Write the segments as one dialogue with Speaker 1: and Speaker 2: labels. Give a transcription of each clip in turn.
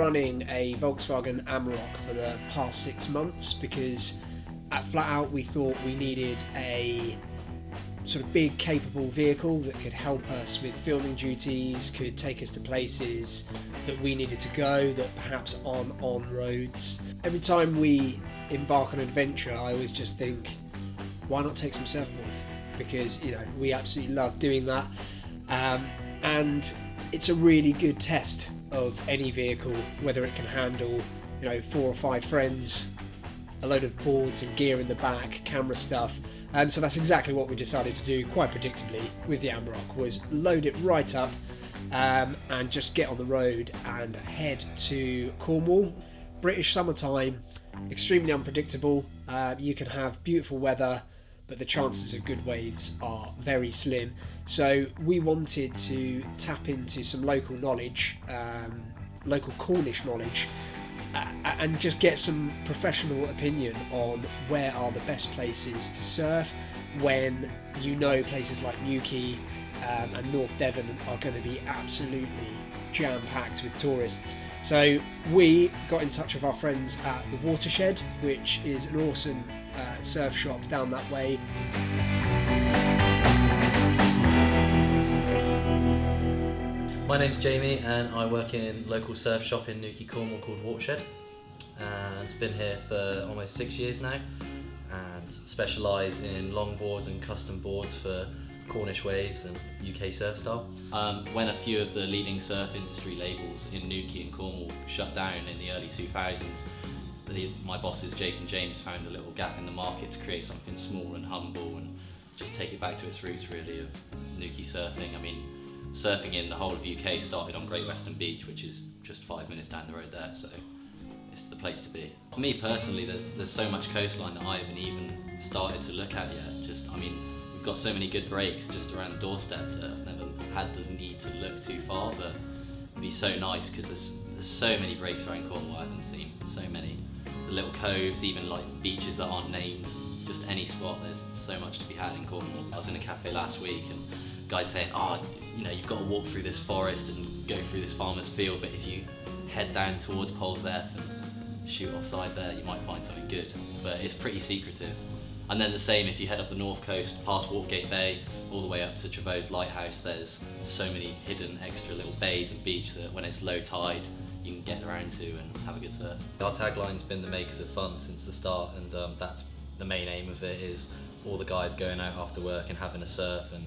Speaker 1: running a Volkswagen Amarok for the past 6 months because at Flat Out we thought we needed a sort of big capable vehicle that could help us with filming duties, could take us to places that we needed to go that perhaps aren't on roads. Every time we embark on an adventure, I always just think, why not take some surfboards? Because, you know, we absolutely love doing that. And it's a really good test of any vehicle, whether it can handle, you know, 4 or 5 friends, a load of boards and gear in the back, camera stuff. So that's exactly what we decided to do, quite predictably, with the Amarok, was load it right up and just get on the road and head to Cornwall. British summertime, extremely unpredictable. You can have beautiful weather, but the chances of good waves are very slim. So we wanted to tap into some local knowledge, local Cornish knowledge, and just get some professional opinion on where are the best places to surf when you know places like Newquay and North Devon are going to be absolutely jam-packed with tourists. So we got in touch with our friends at the Watershed, which is an awesome surf shop down that way.
Speaker 2: My name's Jamie and I work in local surf shop in Newquay, Cornwall called Watershed, and been here for almost 6 years now and specialise in longboards and custom boards for Cornish waves and UK surf style. When a few of the leading surf industry labels in Newquay and Cornwall shut down in the early 2000s, my bosses Jake and James found a little gap in the market to create something small and humble and just take it back to its roots really of Newquay surfing. I mean, surfing in the whole of UK started on Great Western Beach, which is just 5 minutes down the road there, so it's the place to be. For me personally, there's so much coastline that I haven't even started to look at yet. We've got so many good breaks just around the doorstep that I've never had the need to look too far, but it'd be so nice because there's so many breaks around Cornwall I haven't seen, so many. The little coves, even like beaches that aren't named, just any spot, there's so much to be had in Cornwall. I was in a cafe last week and guys saying, you know, you've got to walk through this forest and go through this farmer's field, but if you head down towards Poles F and shoot offside there, you might find something good, but it's pretty secretive. And then the same if you head up the north coast, past Walkgate Bay, all the way up to Trevose Lighthouse, there's so many hidden extra little bays and beach that when it's low tide, you can get around to and have a good surf. Our tagline's been the makers of fun since the start, and that's the main aim of it, is all the guys going out after work and having a surf. And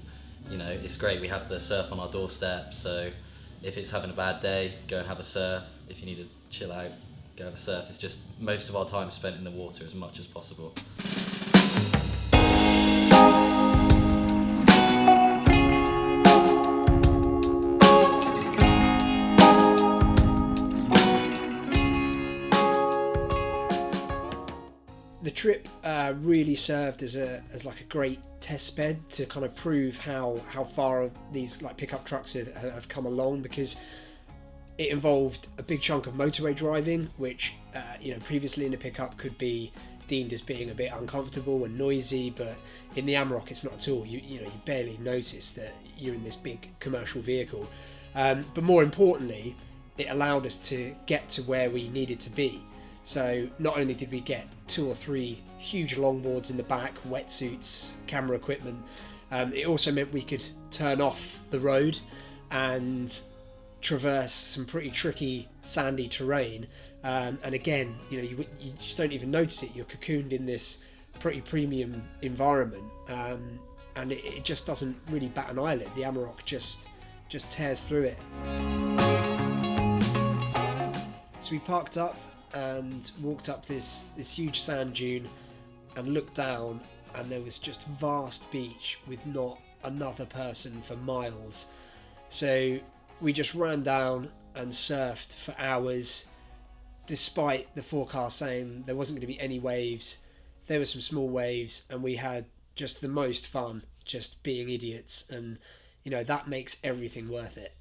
Speaker 2: you know, it's great, we have the surf on our doorstep, so if it's having a bad day, go and have a surf. If you need to chill out, go have a surf. It's just most of our time spent in the water as much as possible.
Speaker 1: The trip really served as like a great test bed to kind of prove how far these like pickup trucks have come along, because it involved a big chunk of motorway driving, which you know, previously in a pickup could be deemed as being a bit uncomfortable and noisy, but in the Amarok it's not at all. You know, you barely notice that you're in this big commercial vehicle, but more importantly, it allowed us to get to where we needed to be. So not only did we get 2 or 3 huge longboards in the back, wetsuits, camera equipment, it also meant we could turn off the road and traverse some pretty tricky sandy terrain, and again, you know, you just don't even notice it. You're cocooned in this pretty premium environment, and it just doesn't really bat an eyelid. The Amarok just tears through it. So we parked up and walked up this huge sand dune and looked down, and there was just vast beach with not another person for miles. So we just ran down and surfed for hours, despite the forecast saying there wasn't going to be any waves. There were some small waves, and we had just the most fun just being idiots, and you know, that makes everything worth it.